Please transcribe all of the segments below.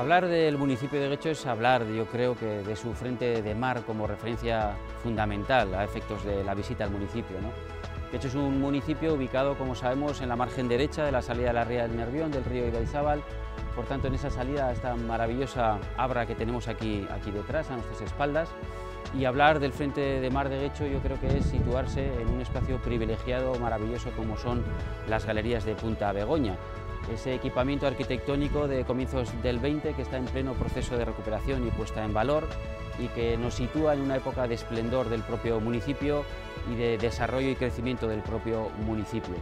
Hablar del municipio de Guecho es hablar, yo creo, que de su frente de mar como referencia fundamental a efectos de la visita al municipio, ¿no? Guecho es un municipio ubicado, como sabemos, en la margen derecha de la salida de la ría del Nervión, del río Ibaizábal. Por tanto, en esa salida, esta maravillosa abra que tenemos aquí detrás, a nuestras espaldas. Y hablar del frente de mar de Guecho yo creo que es situarse en un espacio privilegiado, maravilloso, como son las galerías de Punta Begoña. Ese equipamiento arquitectónico de comienzos del 20 que está en pleno proceso de recuperación y puesta en valor y que nos sitúa en una época de esplendor del propio municipio y de desarrollo y crecimiento del propio municipio.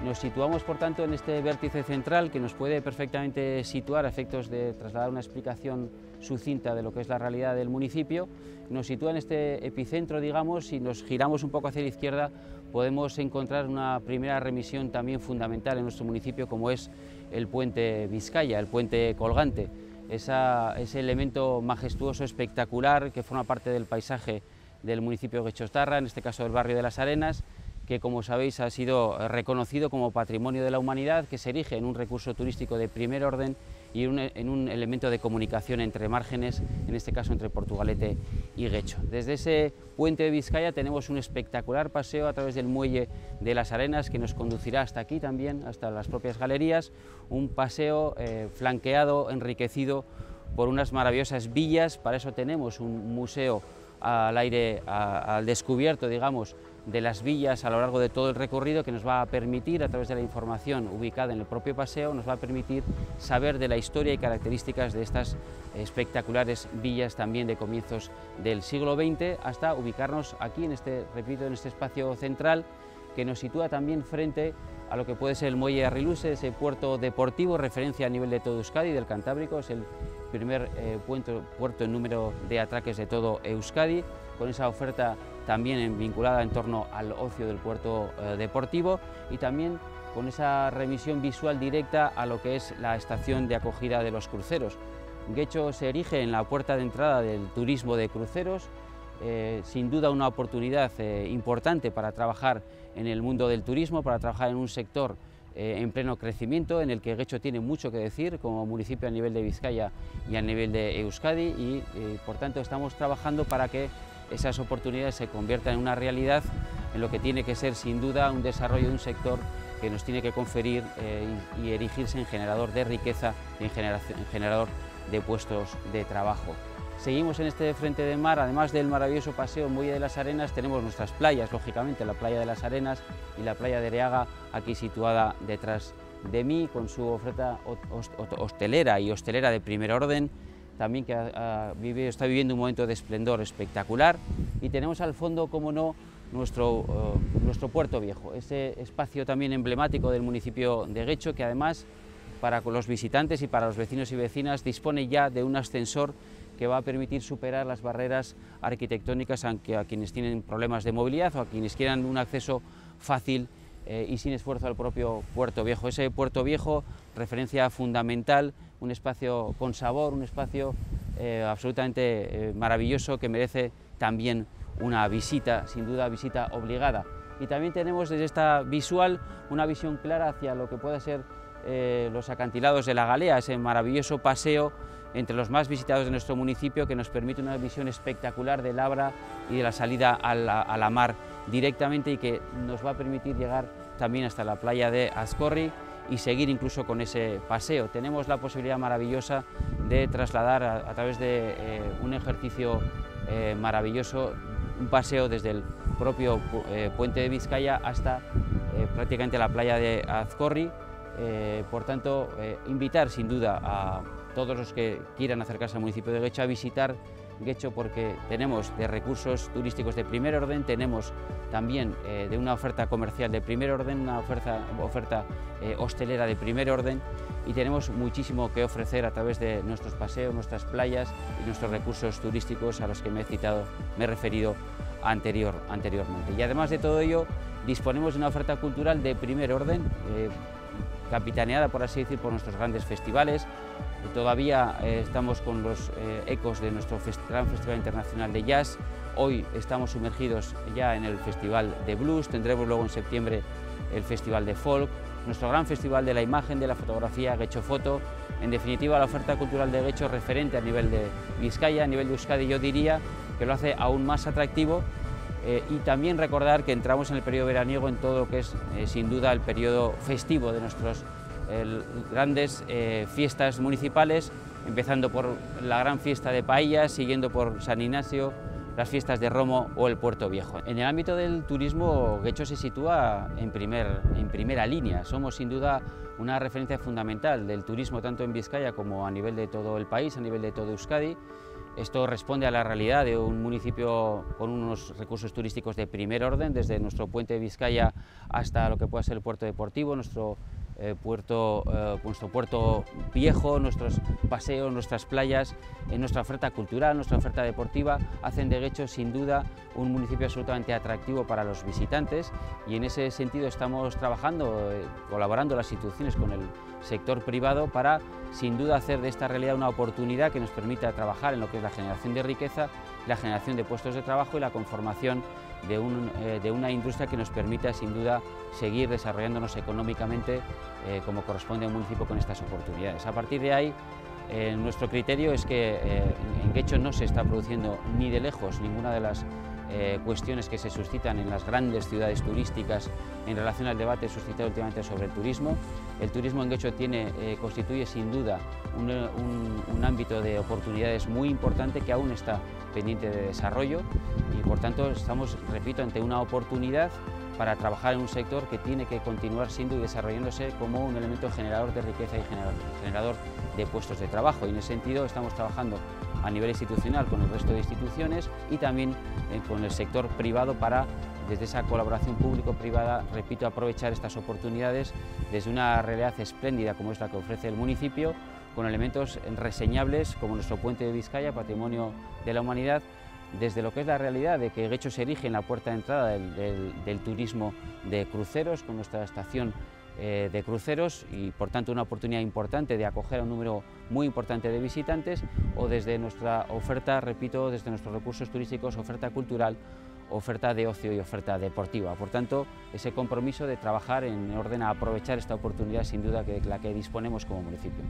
Nos situamos, por tanto, en este vértice central que nos puede perfectamente situar a efectos de trasladar una explicación sucinta de lo que es la realidad del municipio. Nos sitúa en este epicentro, digamos, si nos giramos un poco hacia la izquierda podemos encontrar una primera remisión también fundamental en nuestro municipio, como es el puente Vizcaya, el puente colgante, ese elemento majestuoso, espectacular, que forma parte del paisaje del municipio de Guechostarra, en este caso del barrio de Las Arenas, que, como sabéis, ha sido reconocido como Patrimonio de la Humanidad, que se erige en un recurso turístico de primer orden y en un elemento de comunicación entre márgenes, en este caso entre Portugalete y Guecho. Desde ese puente de Vizcaya tenemos un espectacular paseo a través del muelle de Las Arenas que nos conducirá hasta aquí también, hasta las propias galerías, un paseo flanqueado, enriquecido por unas maravillosas villas. Para eso tenemos un museo al aire, al descubierto, digamos, de las villas a lo largo de todo el recorrido, que nos va a permitir, a través de la información ubicada en el propio paseo, nos va a permitir saber de la historia y características de estas espectaculares villas también de comienzos del siglo XX, hasta ubicarnos aquí en este, repito, en este espacio central que nos sitúa también frente a lo que puede ser el muelle de Arriluse, ese puerto deportivo, referencia a nivel de todo Euskadi, del Cantábrico, es el primer puerto en número de atraques de todo Euskadi, con esa oferta también vinculada en torno al ocio del puerto deportivo y también con esa remisión visual directa a lo que es la estación de acogida de los cruceros. Guecho se erige en la puerta de entrada del turismo de cruceros, sin duda una oportunidad importante para trabajar en el mundo del turismo, para trabajar en un sector en pleno crecimiento, en el que Guecho tiene mucho que decir como municipio a nivel de Vizcaya y a nivel de Euskadi y por tanto estamos trabajando para que esas oportunidades se conviertan en una realidad, en lo que tiene que ser sin duda un desarrollo de un sector que nos tiene que conferir y erigirse en generador de riqueza y en generador de puestos de trabajo. Seguimos en este frente de mar, además del maravilloso paseo Muelle de las Arenas, tenemos nuestras playas, lógicamente, la playa de las Arenas y la playa de Ereaga, aquí situada detrás de mí, con su oferta hostelera y hostelera de primer orden, también que está viviendo un momento de esplendor espectacular, y tenemos al fondo, como no, nuestro Puerto Viejo, ese espacio también emblemático del municipio de Guecho, que además para los visitantes y para los vecinos y vecinas dispone ya de un ascensor que va a permitir superar las barreras arquitectónicas a quienes tienen problemas de movilidad o a quienes quieran un acceso fácil y sin esfuerzo al propio Puerto Viejo. Ese Puerto Viejo, referencia fundamental, un espacio con sabor, un espacio absolutamente maravilloso que merece también una visita, sin duda visita obligada. Y también tenemos desde esta visual una visión clara hacia lo que puede ser los acantilados de la Galea, ese maravilloso paseo entre los más visitados de nuestro municipio que nos permite una visión espectacular del Abra y de la salida a la mar directamente y que nos va a permitir llegar también hasta la playa de Azcorri y seguir incluso con ese paseo. Tenemos la posibilidad maravillosa de trasladar a través de un ejercicio maravilloso, un paseo desde el propio puente de Vizcaya hasta prácticamente la playa de Azcorri. Por tanto, invitar sin duda a todos los que quieran acercarse al municipio de Guecho a visitar Guecho, porque tenemos de recursos turísticos de primer orden, tenemos también de una oferta comercial de primer orden, una oferta hostelera de primer orden y tenemos muchísimo que ofrecer a través de nuestros paseos, nuestras playas y nuestros recursos turísticos a los que me he referido anteriormente. Y además de todo ello, disponemos de una oferta cultural de primer orden, capitaneada, por así decir, por nuestros grandes festivales. Todavía estamos con los ecos de nuestro gran Festival Internacional de Jazz. Hoy estamos sumergidos ya en el Festival de Blues, tendremos luego en septiembre el Festival de Folk, nuestro gran festival de la imagen, de la fotografía, Getxo Foto. En definitiva, la oferta cultural de Getxo referente a nivel de Vizcaya, a nivel de Euskadi, yo diría que lo hace aún más atractivo. Y también recordar que entramos en el periodo veraniego en todo lo que es, sin duda, el periodo festivo de nuestras grandes fiestas municipales, empezando por la gran fiesta de Paillas, siguiendo por San Ignacio, las fiestas de Romo o el Puerto Viejo. En el ámbito del turismo, Getxo se sitúa en primera línea. Somos sin duda una referencia fundamental del turismo tanto en Vizcaya como a nivel de todo el país, a nivel de todo Euskadi. Esto responde a la realidad de un municipio con unos recursos turísticos de primer orden, desde nuestro puente de Vizcaya hasta lo que pueda ser el puerto deportivo, nuestro puerto viejo, nuestros paseos, nuestras playas, nuestra oferta cultural, nuestra oferta deportiva, hacen de Getxo sin duda un municipio absolutamente atractivo para los visitantes, y en ese sentido estamos trabajando, colaborando las instituciones con el sector privado para sin duda hacer de esta realidad una oportunidad que nos permita trabajar en lo que es la generación de riqueza, la generación de puestos de trabajo y la conformación de una industria que nos permita sin duda seguir desarrollándonos económicamente como corresponde a un municipio con estas oportunidades. A partir de ahí, nuestro criterio es que en Getxo no se está produciendo ni de lejos ninguna de las cuestiones que se suscitan en las grandes ciudades turísticas en relación al debate suscitado últimamente sobre el turismo. El turismo en Getxo constituye sin duda un ámbito de oportunidades muy importante que aún está pendiente de desarrollo, y por tanto estamos, repito, ante una oportunidad para trabajar en un sector que tiene que continuar siendo y desarrollándose como un elemento generador de riqueza y generador de puestos de trabajo, y en ese sentido estamos trabajando a nivel institucional con el resto de instituciones y también con el sector privado para, desde esa colaboración público-privada, repito, aprovechar estas oportunidades desde una realidad espléndida como es la que ofrece el municipio, con elementos reseñables como nuestro puente de Vizcaya, patrimonio de la humanidad, desde lo que es la realidad de que Getxo se erige en la puerta de entrada del turismo de cruceros, con nuestra estación de cruceros y por tanto una oportunidad importante de acoger a un número muy importante de visitantes, o desde nuestra oferta, repito, desde nuestros recursos turísticos, oferta cultural, oferta de ocio y oferta deportiva. Por tanto, ese compromiso de trabajar en orden a aprovechar esta oportunidad sin duda que la que disponemos como municipio.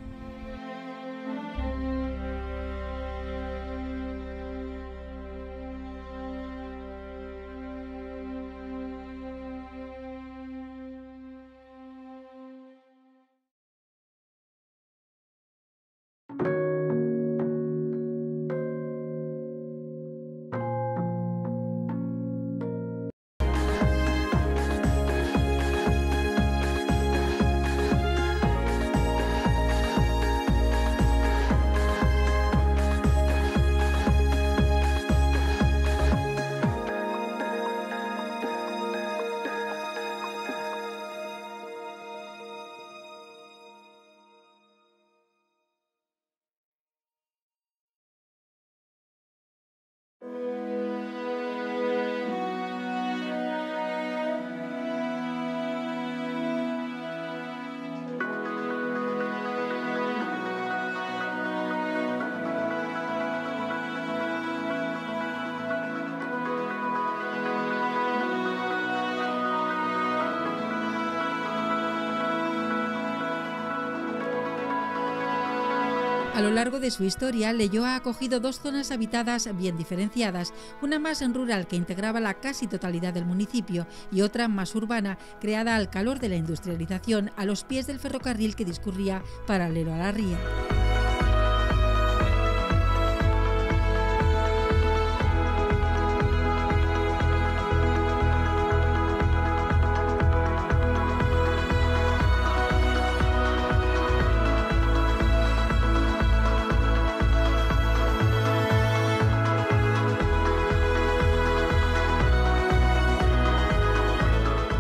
A lo largo de su historia, Leioa ha acogido dos zonas habitadas bien diferenciadas, una más en rural que integraba la casi totalidad del municipio y otra más urbana, creada al calor de la industrialización a los pies del ferrocarril que discurría paralelo a la ría.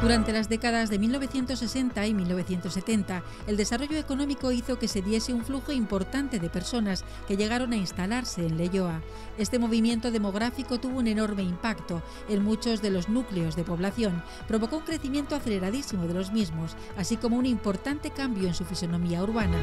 Durante las décadas de 1960 y 1970, el desarrollo económico hizo que se diese un flujo importante de personas que llegaron a instalarse en Leioa. Este movimiento demográfico tuvo un enorme impacto en muchos de los núcleos de población, provocó un crecimiento aceleradísimo de los mismos, así como un importante cambio en su fisonomía urbana.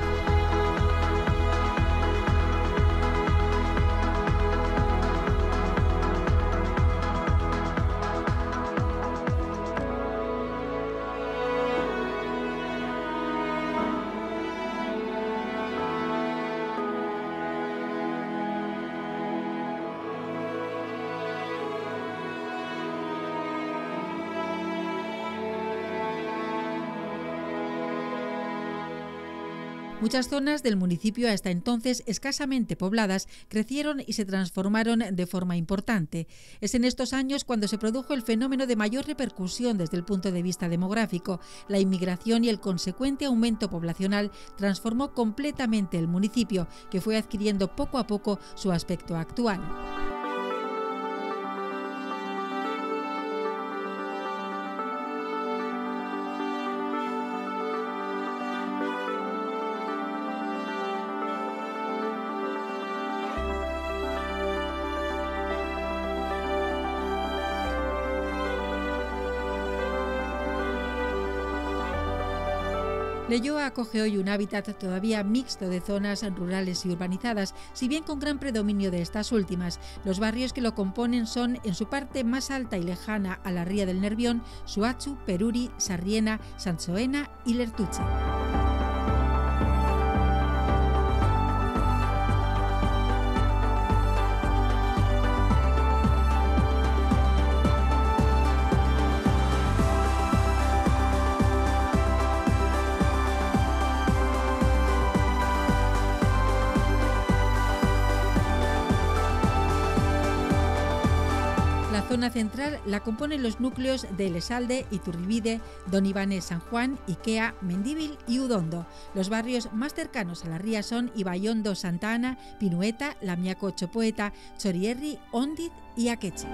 Muchas zonas del municipio, hasta entonces escasamente pobladas, crecieron y se transformaron de forma importante. Es en estos años cuando se produjo el fenómeno de mayor repercusión desde el punto de vista demográfico. La inmigración y el consecuente aumento poblacional transformó completamente el municipio, que fue adquiriendo poco a poco su aspecto actual. Leioa acoge hoy un hábitat todavía mixto de zonas rurales y urbanizadas, si bien con gran predominio de estas últimas. Los barrios que lo componen son, en su parte más alta y lejana a la ría del Nervión, Suachu, Peruri, Sarriena, Sansoena y Lertuche. La zona central la componen los núcleos de Elesalde, Iturribide, Don Ivane, San Juan, Ikea, Mendíbil y Udondo. Los barrios más cercanos a la ría son Ibaiondo, Santa Ana, Pinueta, Lamiaco, Chopoeta, Chorierri, Ondiz y Akeche.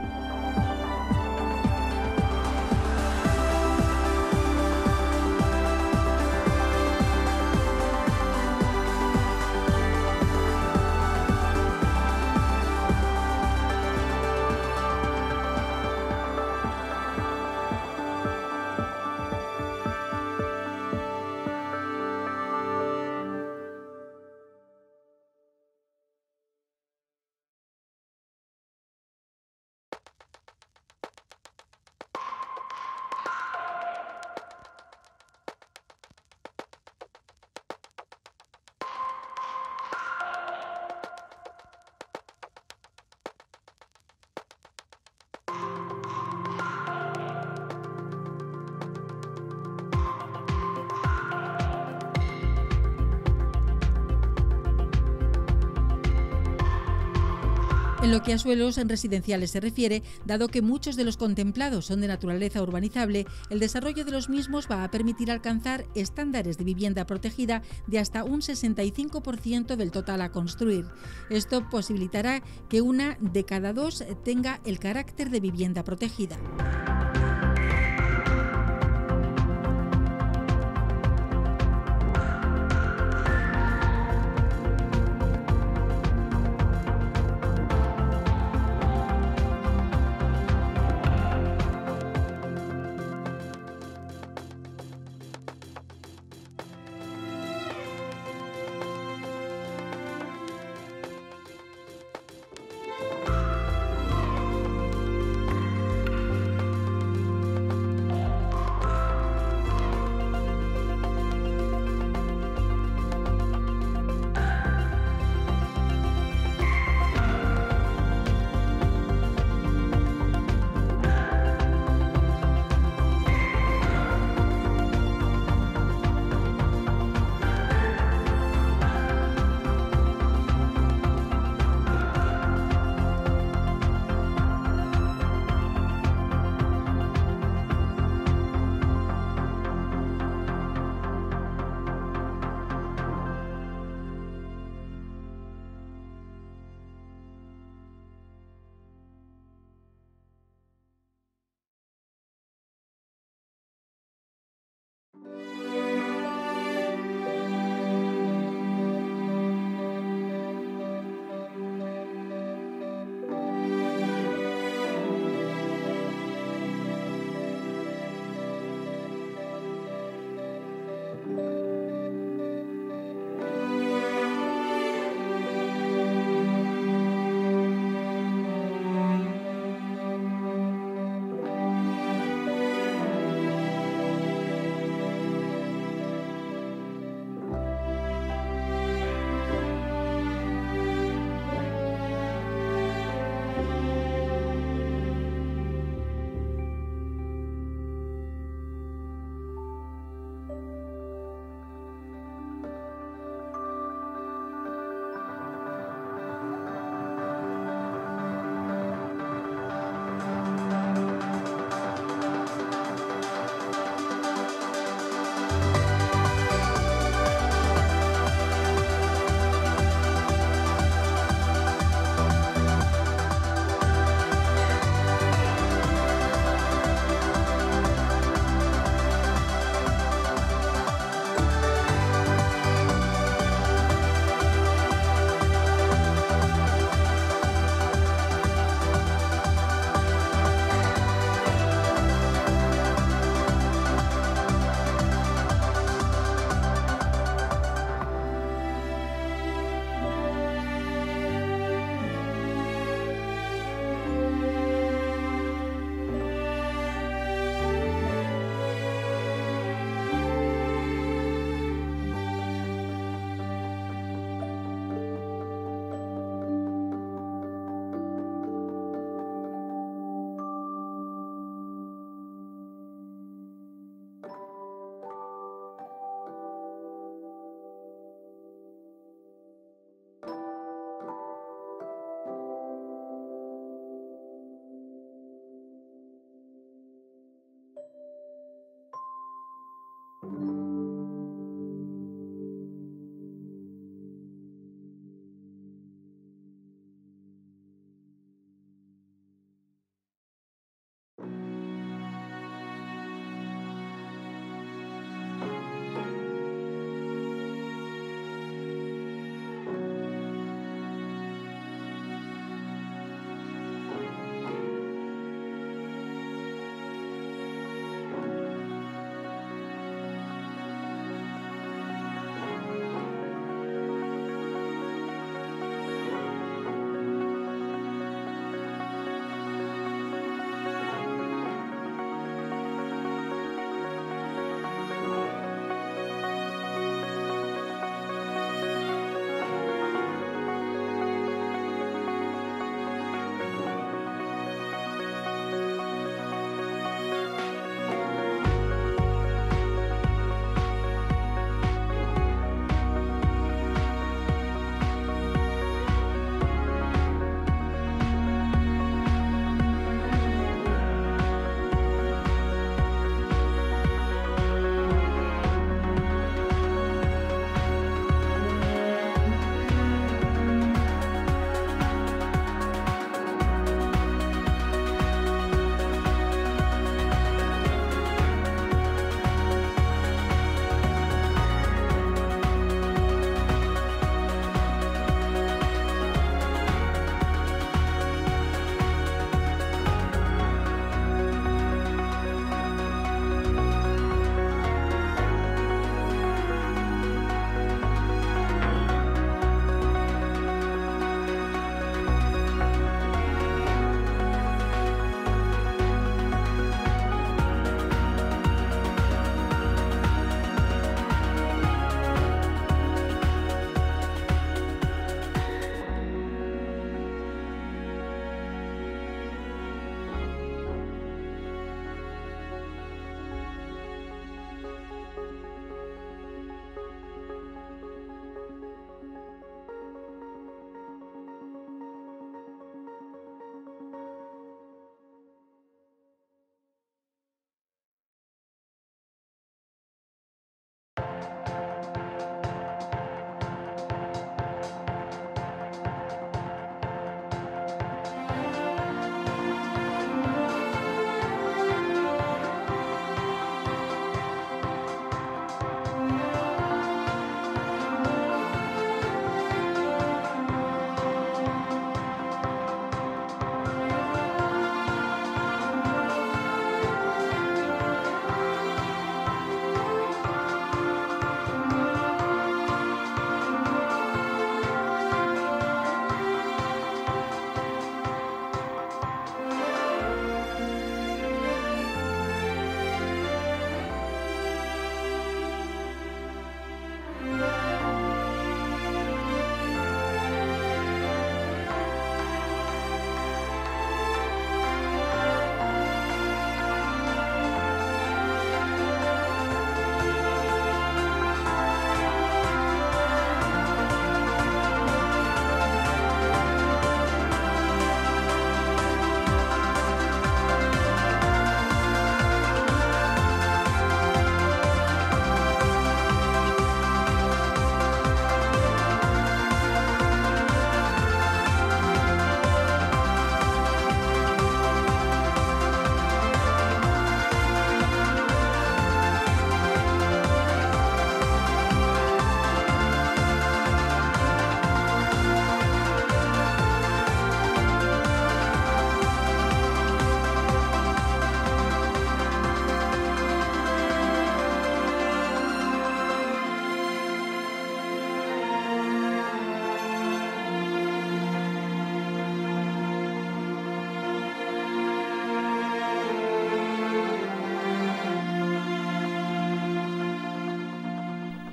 En lo que a suelos residenciales se refiere, dado que muchos de los contemplados son de naturaleza urbanizable, el desarrollo de los mismos va a permitir alcanzar estándares de vivienda protegida de hasta un 65% del total a construir. Esto posibilitará que una de cada dos tenga el carácter de vivienda protegida.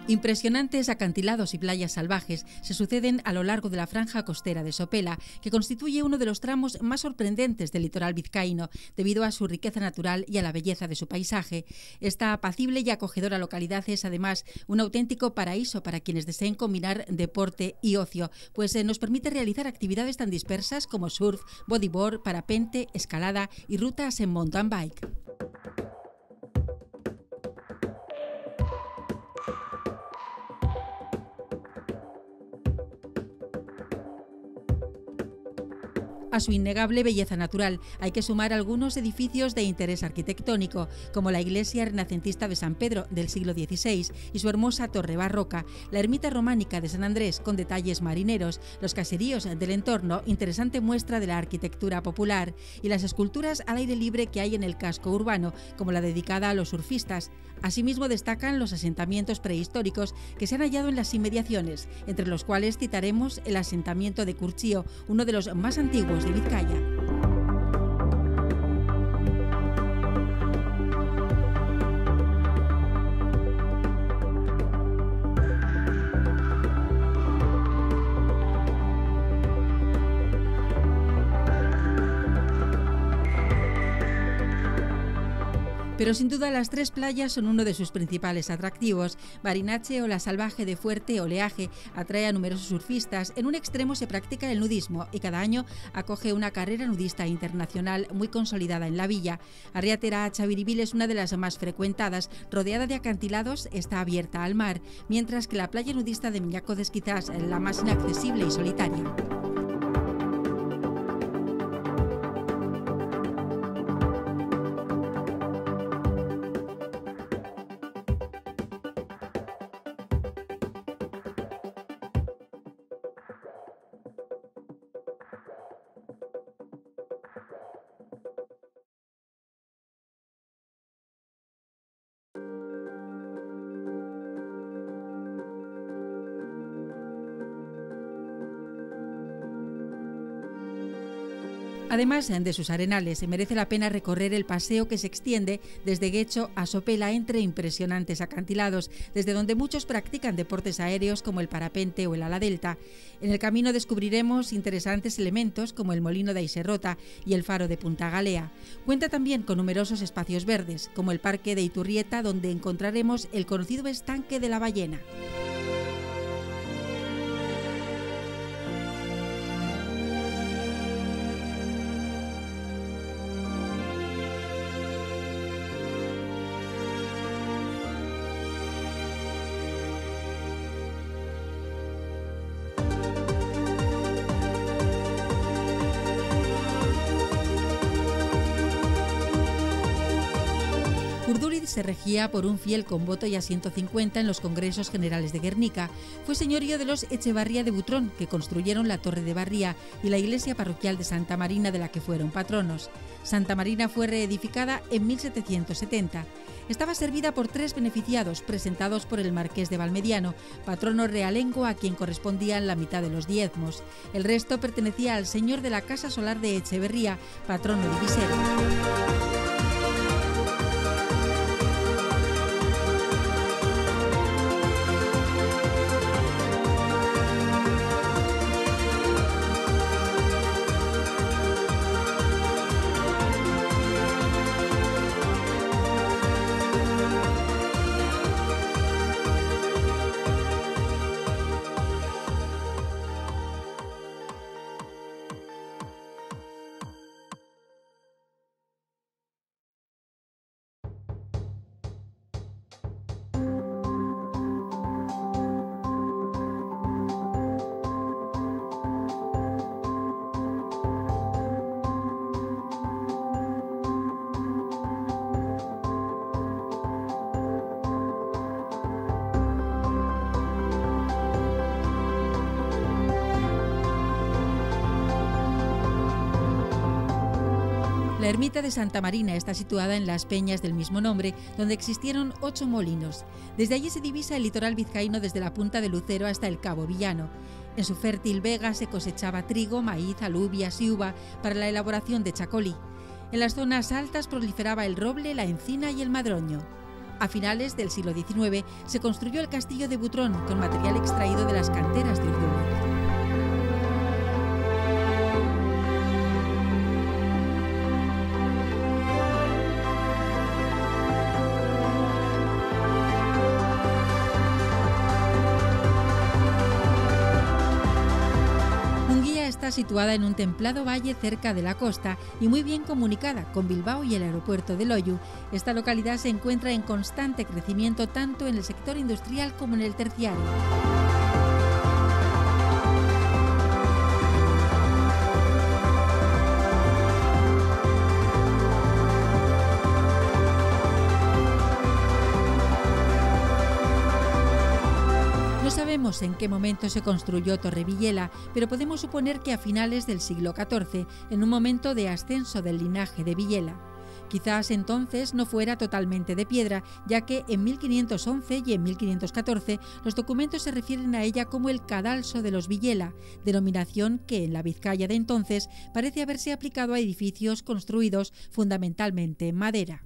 Impresionantes acantilados y playas salvajes se suceden a lo largo de la franja costera de Sopela, que constituye uno de los tramos más sorprendentes del litoral vizcaíno, debido a su riqueza natural y a la belleza de su paisaje. Esta apacible y acogedora localidad es además un auténtico paraíso para quienes deseen combinar deporte y ocio, pues nos permite realizar actividades tan dispersas como surf, bodyboard, parapente, escalada y rutas en mountain bike. A su innegable belleza natural hay que sumar algunos edificios de interés arquitectónico, como la iglesia renacentista de San Pedro del siglo XVI y su hermosa torre barroca, la ermita románica de San Andrés con detalles marineros, los caseríos del entorno, interesante muestra de la arquitectura popular, y las esculturas al aire libre que hay en el casco urbano, como la dedicada a los surfistas. Asimismo destacan los asentamientos prehistóricos que se han hallado en las inmediaciones, entre los cuales citaremos el asentamiento de Curchío, uno de los más antiguos de Vizcaya. Pero sin duda las tres playas son uno de sus principales atractivos. Barinache o la salvaje de fuerte oleaje atrae a numerosos surfistas. En un extremo se practica el nudismo y cada año acoge una carrera nudista internacional muy consolidada en la villa. Arriatera Chaviribil es una de las más frecuentadas. Rodeada de acantilados, está abierta al mar, mientras que la playa nudista de Miñaco es quizás la más inaccesible y solitaria. Además de sus arenales, merece la pena recorrer el paseo que se extiende desde Guecho a Sopela entre impresionantes acantilados, desde donde muchos practican deportes aéreos como el parapente o el ala delta. En el camino descubriremos interesantes elementos como el molino de Aiserrota y el faro de Punta Galea. Cuenta también con numerosos espacios verdes, como el parque de Iturrieta, donde encontraremos el conocido estanque de la ballena. Urduriz se regía por un fiel con voto y asiento 50 en los Congresos Generales de Guernica. Fue señorío de los Echevarría de Butrón, que construyeron la Torre de Barría y la iglesia parroquial de Santa Marina, de la que fueron patronos. Santa Marina fue reedificada en 1770. Estaba servida por 3 beneficiados, presentados por el marqués de Valmediano, patrono realengo a quien correspondían la mitad de los diezmos. El resto pertenecía al señor de la Casa Solar de Echeverría, patrono divisero. La ermita de Santa Marina está situada en las peñas del mismo nombre, donde existieron 8 molinos. Desde allí se divisa el litoral vizcaíno desde la punta de Lucero hasta el Cabo Villano. En su fértil vega se cosechaba trigo, maíz, alubias y uva para la elaboración de chacolí. En las zonas altas proliferaba el roble, la encina y el madroño. A finales del siglo XIX se construyó el castillo de Butrón con material extraído de las canteras de Urduriz. Está situada en un templado valle cerca de la costa y muy bien comunicada con Bilbao y el aeropuerto de Loiu. Esta localidad se encuentra en constante crecimiento tanto en el sector industrial como en el terciario. No sabemos en qué momento se construyó Torre-Villela, pero podemos suponer que a finales del siglo XIV, en un momento de ascenso del linaje de Villela. Quizás entonces no fuera totalmente de piedra, ya que en 1511 y en 1514 los documentos se refieren a ella como el cadalso de los Villela, denominación que en la Vizcaya de entonces parece haberse aplicado a edificios construidos fundamentalmente en madera.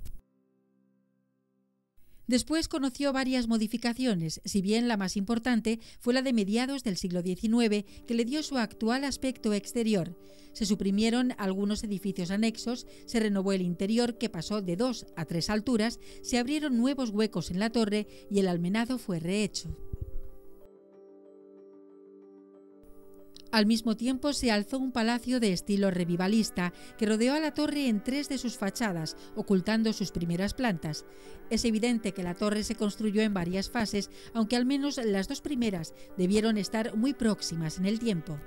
Después conoció varias modificaciones, si bien la más importante fue la de mediados del siglo XIX, que le dio su actual aspecto exterior. Se suprimieron algunos edificios anexos, se renovó el interior, que pasó de 2 a 3 alturas, se abrieron nuevos huecos en la torre y el almenado fue rehecho. Al mismo tiempo se alzó un palacio de estilo revivalista que rodeó a la torre en 3 de sus fachadas, ocultando sus primeras plantas. Es evidente que la torre se construyó en varias fases, aunque al menos las 2 primeras debieron estar muy próximas en el tiempo.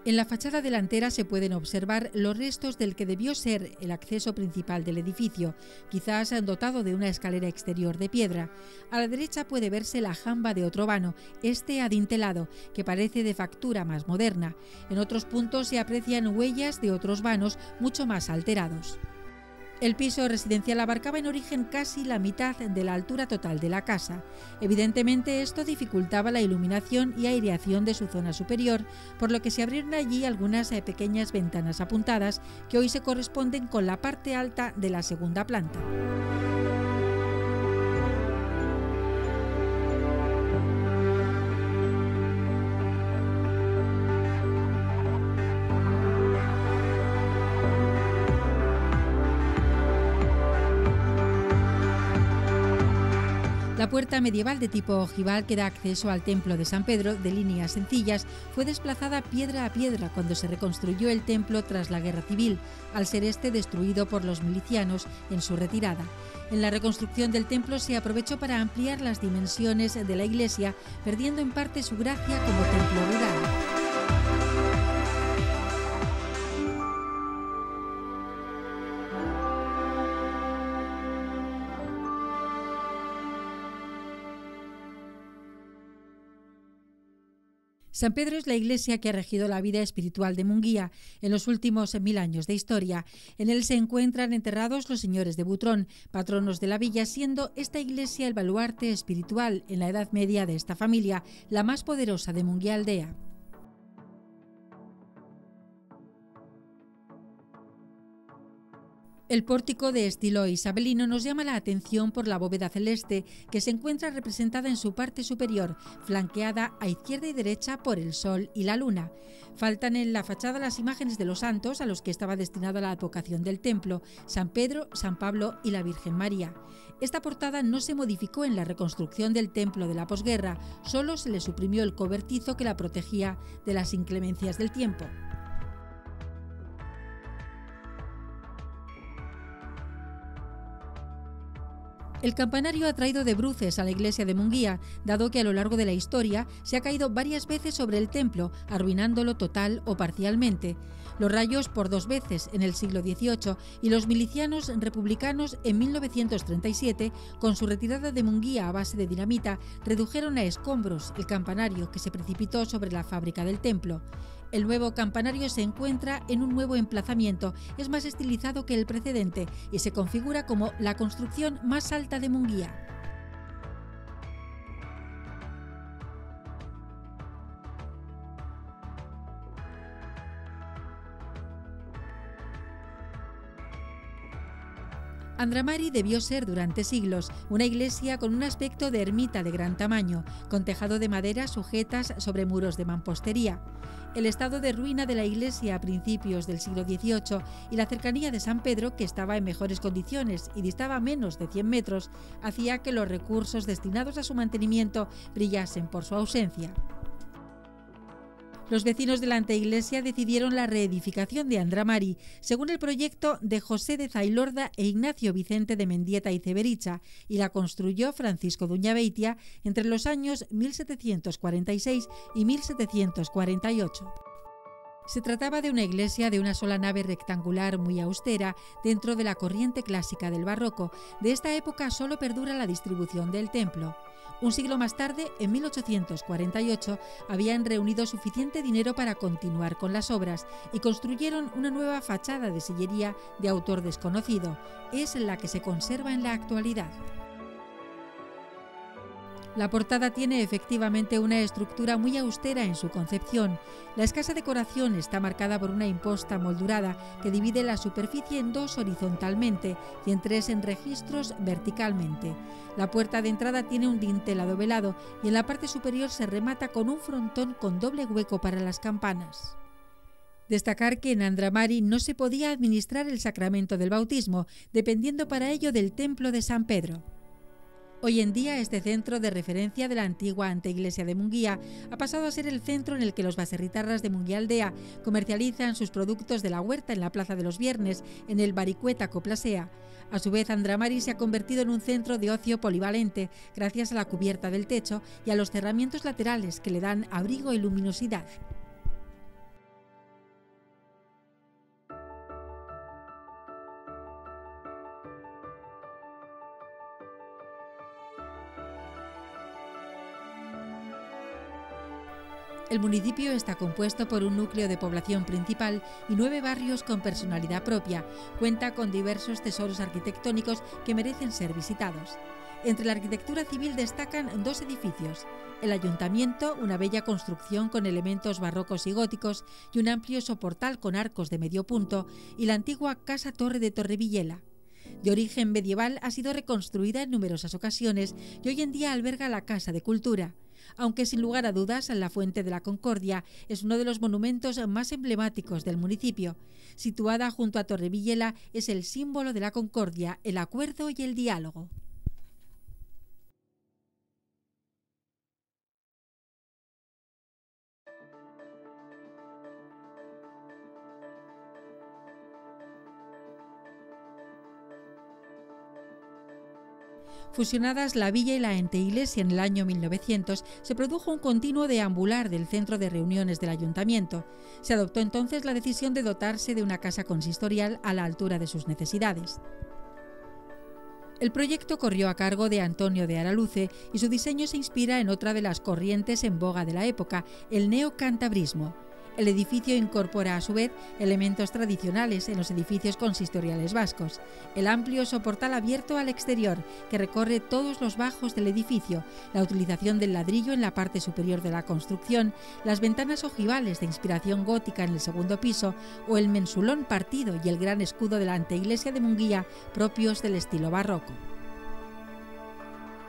En la fachada delantera se pueden observar los restos del que debió ser el acceso principal del edificio, quizás dotado de una escalera exterior de piedra. A la derecha puede verse la jamba de otro vano, este adintelado, que parece de factura más moderna. En otros puntos se aprecian huellas de otros vanos mucho más alterados. El piso residencial abarcaba en origen casi la mitad de la altura total de la casa. Evidentemente esto dificultaba la iluminación y aireación de su zona superior, por lo que se abrieron allí algunas pequeñas ventanas apuntadas que hoy se corresponden con la parte alta de la segunda planta. La puerta medieval de tipo ojival que da acceso al templo de San Pedro, de líneas sencillas, fue desplazada piedra a piedra cuando se reconstruyó el templo tras la Guerra Civil, al ser este destruido por los milicianos en su retirada. En la reconstrucción del templo se aprovechó para ampliar las dimensiones de la iglesia, perdiendo en parte su gracia como templo rural. San Pedro es la iglesia que ha regido la vida espiritual de Munguía en los últimos 1000 años de historia. En él se encuentran enterrados los señores de Butrón, patronos de la villa, siendo esta iglesia el baluarte espiritual en la Edad Media de esta familia, la más poderosa de Munguía Aldea. El pórtico de estilo isabelino nos llama la atención por la bóveda celeste, que se encuentra representada en su parte superior, flanqueada a izquierda y derecha por el sol y la luna. Faltan en la fachada las imágenes de los santos a los que estaba destinada la advocación del templo, San Pedro, San Pablo y la Virgen María. Esta portada no se modificó en la reconstrucción del templo de la posguerra, solo se le suprimió el cobertizo que la protegía de las inclemencias del tiempo. El campanario ha traído de bruces a la iglesia de Munguía, dado que a lo largo de la historia se ha caído varias veces sobre el templo, arruinándolo total o parcialmente. Los rayos por 2 veces en el siglo XVIII y los milicianos republicanos en 1937, con su retirada de Munguía a base de dinamita, redujeron a escombros el campanario que se precipitó sobre la fábrica del templo. El nuevo campanario se encuentra en un nuevo emplazamiento, es más estilizado que el precedente y se configura como la construcción más alta de Munguía. Andramari debió ser durante siglos una iglesia con un aspecto de ermita de gran tamaño, con tejado de madera sujetas sobre muros de mampostería. El estado de ruina de la iglesia a principios del siglo XVIII y la cercanía de San Pedro, que estaba en mejores condiciones y distaba menos de 100 metros, hacía que los recursos destinados a su mantenimiento brillasen por su ausencia. Los vecinos de la anteiglesia decidieron la reedificación de Andramari, según el proyecto de José de Zailorda e Ignacio Vicente de Mendieta y Cebericha, y la construyó Francisco de Uñabeitia entre los años 1746 y 1748. Se trataba de una iglesia de una sola nave rectangular muy austera dentro de la corriente clásica del barroco. De esta época solo perdura la distribución del templo. Un siglo más tarde, en 1848, habían reunido suficiente dinero para continuar con las obras y construyeron una nueva fachada de sillería de autor desconocido. Es la que se conserva en la actualidad. La portada tiene efectivamente una estructura muy austera en su concepción. La escasa decoración está marcada por una imposta moldurada que divide la superficie en dos horizontalmente y en tres en registros verticalmente. La puerta de entrada tiene un dintel adovelado y en la parte superior se remata con un frontón con doble hueco para las campanas. Destacar que en Andramari no se podía administrar el sacramento del bautismo, dependiendo para ello del templo de San Pedro. Hoy en día, este centro de referencia de la antigua anteiglesia de Munguía ha pasado a ser el centro en el que los baserritarras de Munguía Aldea comercializan sus productos de la huerta en la Plaza de los Viernes, en el Baricueta Coplasea. A su vez, Andramari se ha convertido en un centro de ocio polivalente gracias a la cubierta del techo y a los cerramientos laterales que le dan abrigo y luminosidad. El municipio está compuesto por un núcleo de población principal y 9 barrios con personalidad propia. Cuenta con diversos tesoros arquitectónicos que merecen ser visitados. Entre la arquitectura civil destacan 2 edificios: el Ayuntamiento, una bella construcción con elementos barrocos y góticos y un amplio soportal con arcos de medio punto, y la antigua Casa Torre de Torrevillela. De origen medieval, ha sido reconstruida en numerosas ocasiones y hoy en día alberga la Casa de Cultura. Aunque sin lugar a dudas la Fuente de la Concordia es uno de los monumentos más emblemáticos del municipio. Situada junto a Torrevillela, es el símbolo de la concordia, el acuerdo y el diálogo. Fusionadas la villa y la anteiglesia en el año 1900, se produjo un continuo deambular del centro de reuniones del ayuntamiento. Se adoptó entonces la decisión de dotarse de una casa consistorial a la altura de sus necesidades. El proyecto corrió a cargo de Antonio de Araluce y su diseño se inspira en otra de las corrientes en boga de la época, el neocantabrismo. El edificio incorpora a su vez elementos tradicionales en los edificios consistoriales vascos. El amplio soportal abierto al exterior, que recorre todos los bajos del edificio, la utilización del ladrillo en la parte superior de la construcción, las ventanas ojivales de inspiración gótica en el segundo piso o el mensulón partido y el gran escudo de la anteiglesia de Munguía, propios del estilo barroco.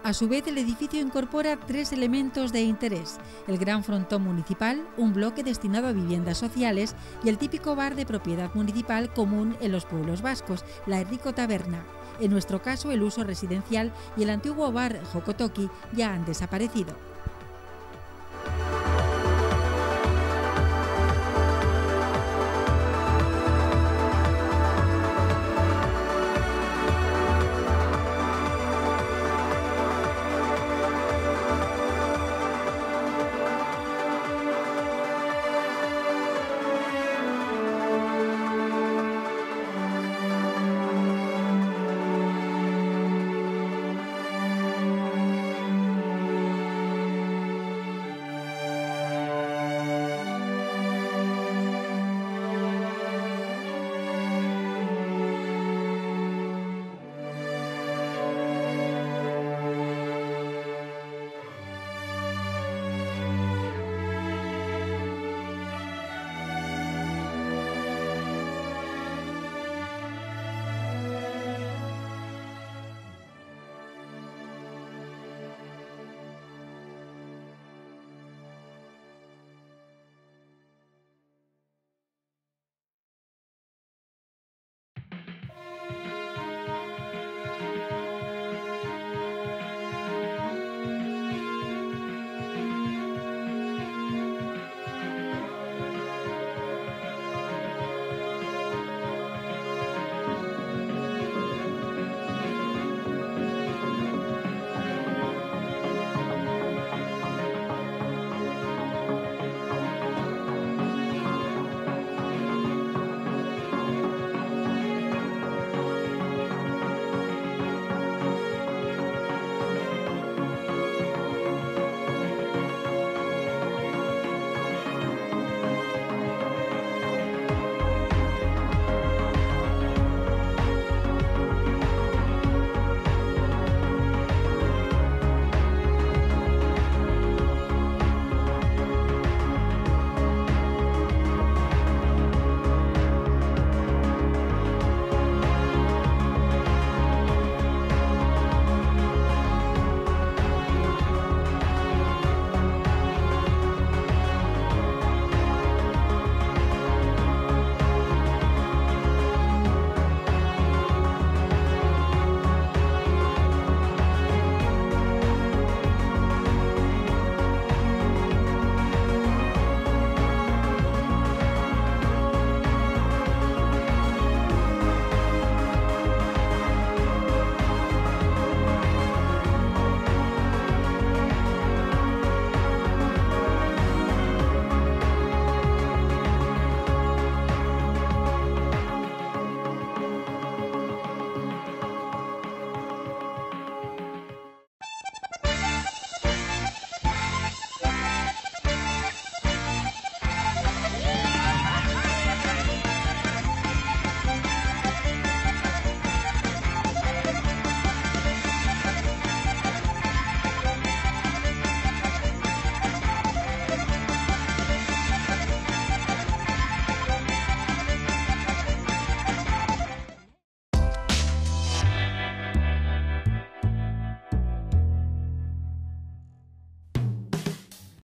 A su vez, el edificio incorpora 3 elementos de interés: el gran frontón municipal, un bloque destinado a viviendas sociales y el típico bar de propiedad municipal común en los pueblos vascos, la Herriko Taberna. En nuestro caso, el uso residencial y el antiguo bar Jokotoki ya han desaparecido.